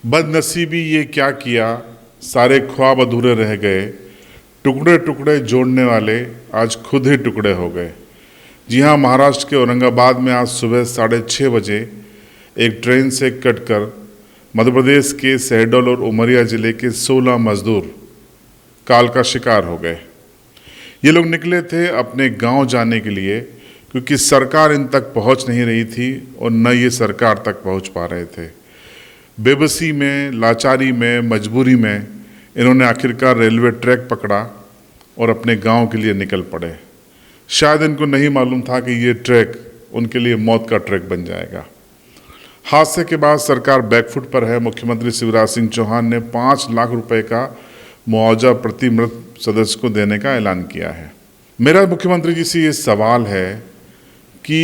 बदनसीबी ये क्या किया, सारे ख्वाब अधूरे रह गए। टुकड़े टुकड़े जोड़ने वाले आज खुद ही टुकड़े हो गए। जी हाँ, महाराष्ट्र के औरंगाबाद में आज सुबह 6:30 बजे एक ट्रेन से कटकर मध्य प्रदेश के शहडोल और उमरिया जिले के 16 मजदूर काल का शिकार हो गए। ये लोग निकले थे अपने गांव जाने के लिए, क्योंकि सरकार इन तक पहुंच नहीं रही थी और न ये सरकार तक पहुंच पा रहे थे। बेबसी में, लाचारी में, मजबूरी में इन्होंने आखिरकार रेलवे ट्रैक पकड़ा और अपने गांव के लिए निकल पड़े। शायद इनको नहीं मालूम था कि ये ट्रैक उनके लिए मौत का ट्रैक बन जाएगा। हादसे के बाद सरकार बैकफुट पर है। मुख्यमंत्री शिवराज सिंह चौहान ने 5 लाख रुपए का मुआवजा प्रति मृत सदस्य को देने का ऐलान किया है। मेरा मुख्यमंत्री जी से ये सवाल है कि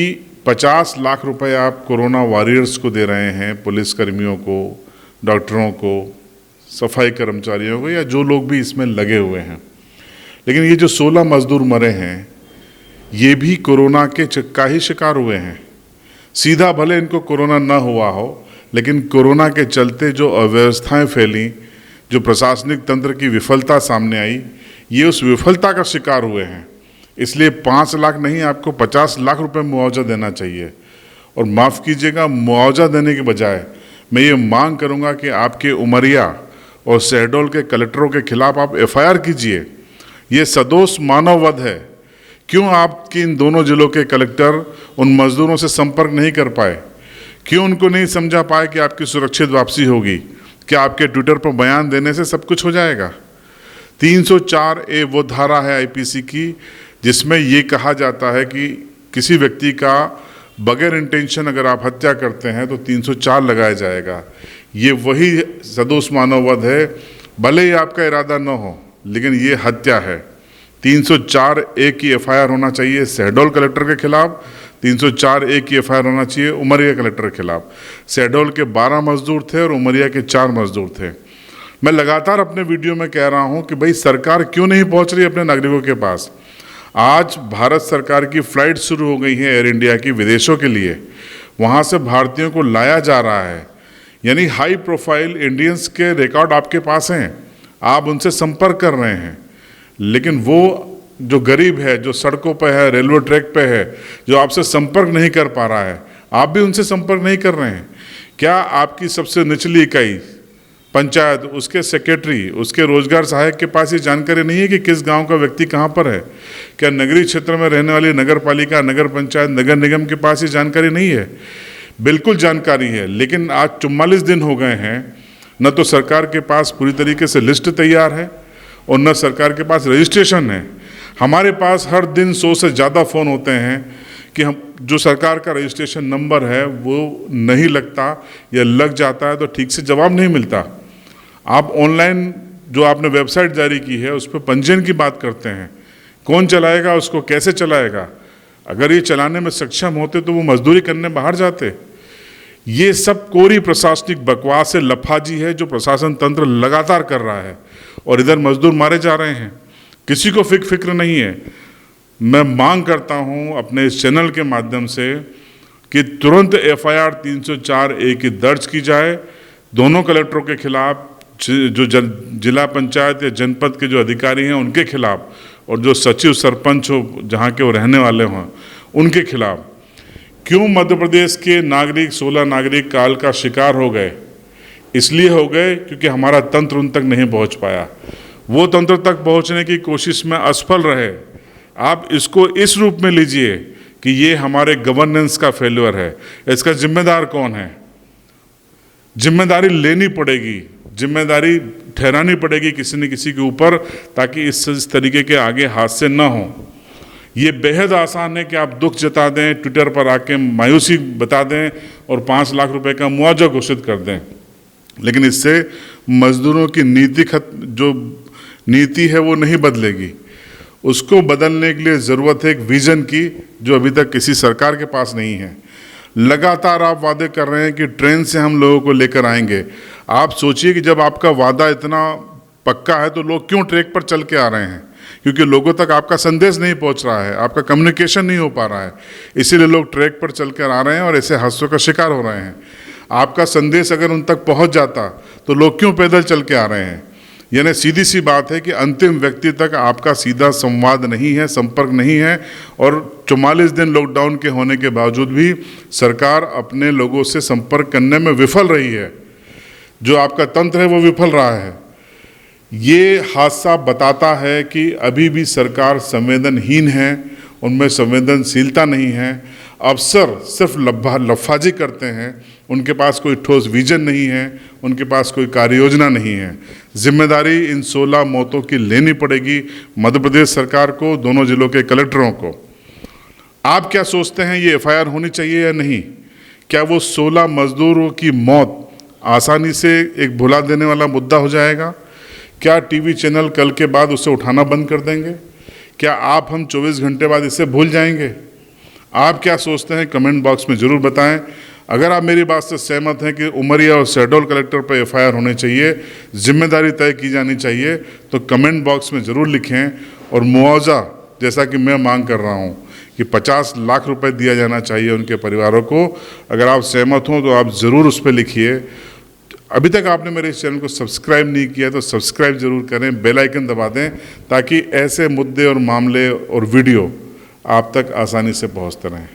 50 लाख रुपए आप कोरोना वॉरियर्स को दे रहे हैं, पुलिसकर्मियों को, डॉक्टरों को, सफाई कर्मचारियों को, या जो लोग भी इसमें लगे हुए हैं, लेकिन ये जो 16 मजदूर मरे हैं ये भी कोरोना के का ही शिकार हुए हैं। सीधा भले इनको कोरोना ना हुआ हो, लेकिन कोरोना के चलते जो अव्यवस्थाएं फैली, जो प्रशासनिक तंत्र की विफलता सामने आई, ये उस विफलता का शिकार हुए हैं। इसलिए 5 लाख नहीं, आपको 50 लाख रुपए मुआवजा देना चाहिए। और माफ़ कीजिएगा, मुआवजा देने के बजाय मैं ये मांग करूँगा कि आपके उमरिया और शहडोल के कलेक्टरों के खिलाफ आप FIR कीजिए। ये सदोष मानववध है। क्यों आपके इन दोनों जिलों के कलेक्टर उन मजदूरों से संपर्क नहीं कर पाए? क्यों उनको नहीं समझा पाए कि आपकी सुरक्षित वापसी होगी? क्या आपके ट्विटर पर बयान देने से सब कुछ हो जाएगा? 304A वो धारा है IPC की, जिसमें ये कहा जाता है कि किसी व्यक्ति का बगैर इंटेंशन अगर आप हत्या करते हैं तो 304 लगाया जाएगा। ये वही सदोष मानववध है। भले ही आपका इरादा न हो, लेकिन ये हत्या है। 304A की FIR होना चाहिए शहडोल कलेक्टर के खिलाफ, 304A की FIR होना चाहिए उमरिया कलेक्टर के खिलाफ। शहडोल के 12 मजदूर थे और उमरिया के 4 मजदूर थे। मैं लगातार अपने वीडियो में कह रहा हूं कि भाई सरकार क्यों नहीं पहुंच रही अपने नागरिकों के पास। आज भारत सरकार की फ्लाइट शुरू हो गई है एयर इंडिया की विदेशों के लिए। वहां से भारतीयों को लाया जा रहा है, यानी हाई प्रोफाइल इंडियंस के रिकॉर्ड आपके पास हैं, आप उनसे संपर्क कर रहे हैं। लेकिन वो जो गरीब है, जो सड़कों पर है, रेलवे ट्रैक पे है, जो आपसे संपर्क नहीं कर पा रहा है, आप भी उनसे संपर्क नहीं कर रहे हैं। क्या आपकी सबसे निचली इकाई पंचायत, उसके सेक्रेटरी, उसके रोजगार सहायक के पास ये जानकारी नहीं है कि किस गांव का व्यक्ति कहां पर है? क्या नगरीय क्षेत्र में रहने वाली नगर पालिका, नगर पंचायत, नगर निगम के पास ये जानकारी नहीं है? बिल्कुल जानकारी है, लेकिन आज 44 दिन हो गए हैं, न तो सरकार के पास पूरी तरीके से लिस्ट तैयार है और न सरकार के पास रजिस्ट्रेशन है। हमारे पास हर दिन 100 से ज़्यादा फ़ोन होते हैं कि हम जो सरकार का रजिस्ट्रेशन नंबर है वो नहीं लगता, या लग जाता है तो ठीक से जवाब नहीं मिलता। आप ऑनलाइन जो आपने वेबसाइट जारी की है उस पर पंजीयन की बात करते हैं, कौन चलाएगा उसको, कैसे चलाएगा? अगर ये चलाने में सक्षम होते तो वो मजदूरी करने बाहर जाते। ये सब कोरी प्रशासनिक बकवास है, लफाजी है जो प्रशासन तंत्र लगातार कर रहा है, और इधर मजदूर मारे जा रहे हैं। किसी को फिक्र नहीं है। मैं मांग करता हूं अपने इस चैनल के माध्यम से कि तुरंत FIR 304A की दर्ज की जाए दोनों कलेक्टरों के खिलाफ, जो जिला पंचायत या जनपद के जो अधिकारी हैं उनके खिलाफ, और जो सचिव सरपंच हो जहाँ के वो रहने वाले हों उनके खिलाफ। क्यों मध्य प्रदेश के नागरिक 16 नागरिक काल का शिकार हो गए? इसलिए हो गए क्योंकि हमारा तंत्र उन तक नहीं पहुँच पाया। वो तंत्र तक पहुँचने की कोशिश में असफल रहे। आप इसको इस रूप में लीजिए कि ये हमारे गवर्नेंस का फेल्योर है। इसका जिम्मेदार कौन है? जिम्मेदारी लेनी पड़ेगी, जिम्मेदारी ठहरानी पड़ेगी किसी न किसी के ऊपर, ताकि इस तरीके के आगे हादसे न हों। ये बेहद आसान है कि आप दुख जता दें, ट्विटर पर आके मायूसी बता दें और 5 लाख रुपए का मुआवजा घोषित कर दें, लेकिन इससे मजदूरों की जो नीति है वो नहीं बदलेगी। उसको बदलने के लिए ज़रूरत है एक विजन की, जो अभी तक किसी सरकार के पास नहीं है। लगातार आप वादे कर रहे हैं कि ट्रेन से हम लोगों को लेकर आएंगे। आप सोचिए कि जब आपका वादा इतना पक्का है तो लोग क्यों ट्रैक पर चल के आ रहे हैं? क्योंकि लोगों तक आपका संदेश नहीं पहुंच रहा है, आपका कम्युनिकेशन नहीं हो पा रहा है, इसीलिए लोग ट्रैक पर चल कर आ रहे हैं और ऐसे हादसों का शिकार हो रहे हैं। आपका संदेश अगर उन तक पहुंच जाता तो लोग क्यों पैदल चल के आ रहे हैं? यानी सीधी सी बात है कि अंतिम व्यक्ति तक आपका सीधा संवाद नहीं है, संपर्क नहीं है, और 44 दिन लॉकडाउन के होने के बावजूद भी सरकार अपने लोगों से संपर्क करने में विफल रही है। जो आपका तंत्र है वो विफल रहा है। ये हादसा बताता है कि अभी भी सरकार संवेदनहीन है, उनमें संवेदनशीलता नहीं है। अफसर सिर्फ लफ्फाजी करते हैं, उनके पास कोई ठोस विजन नहीं है, उनके पास कोई कार्य योजना नहीं है। जिम्मेदारी इन 16 मौतों की लेनी पड़ेगी मध्य प्रदेश सरकार को, दोनों जिलों के कलेक्टरों को। आप क्या सोचते हैं, ये एफआईआर होनी चाहिए या नहीं? क्या वो 16 मजदूरों की मौत आसानी से एक भुला देने वाला मुद्दा हो जाएगा? क्या टीवी चैनल कल के बाद उसे उठाना बंद कर देंगे? क्या आप हम 24 घंटे बाद इसे भूल जाएंगे? आप क्या सोचते हैं, कमेंट बॉक्स में ज़रूर बताएं। अगर आप मेरी बात से सहमत हैं कि उमरिया और शहडोल कलेक्टर पर एफआईआर होनी चाहिए, जिम्मेदारी तय की जानी चाहिए, तो कमेंट बॉक्स में ज़रूर लिखें। और मुआवजा, जैसा कि मैं मांग कर रहा हूं कि 50 लाख रुपए दिया जाना चाहिए उनके परिवारों को, अगर आप सहमत हों तो आप ज़रूर उस पर लिखिए। अभी तक आपने मेरे इस चैनल को सब्सक्राइब नहीं किया तो सब्सक्राइब ज़रूर करें, बेल आइकन दबा दें, ताकि ऐसे मुद्दे और मामले और वीडियो आप तक आसानी से पहुंचते रहें।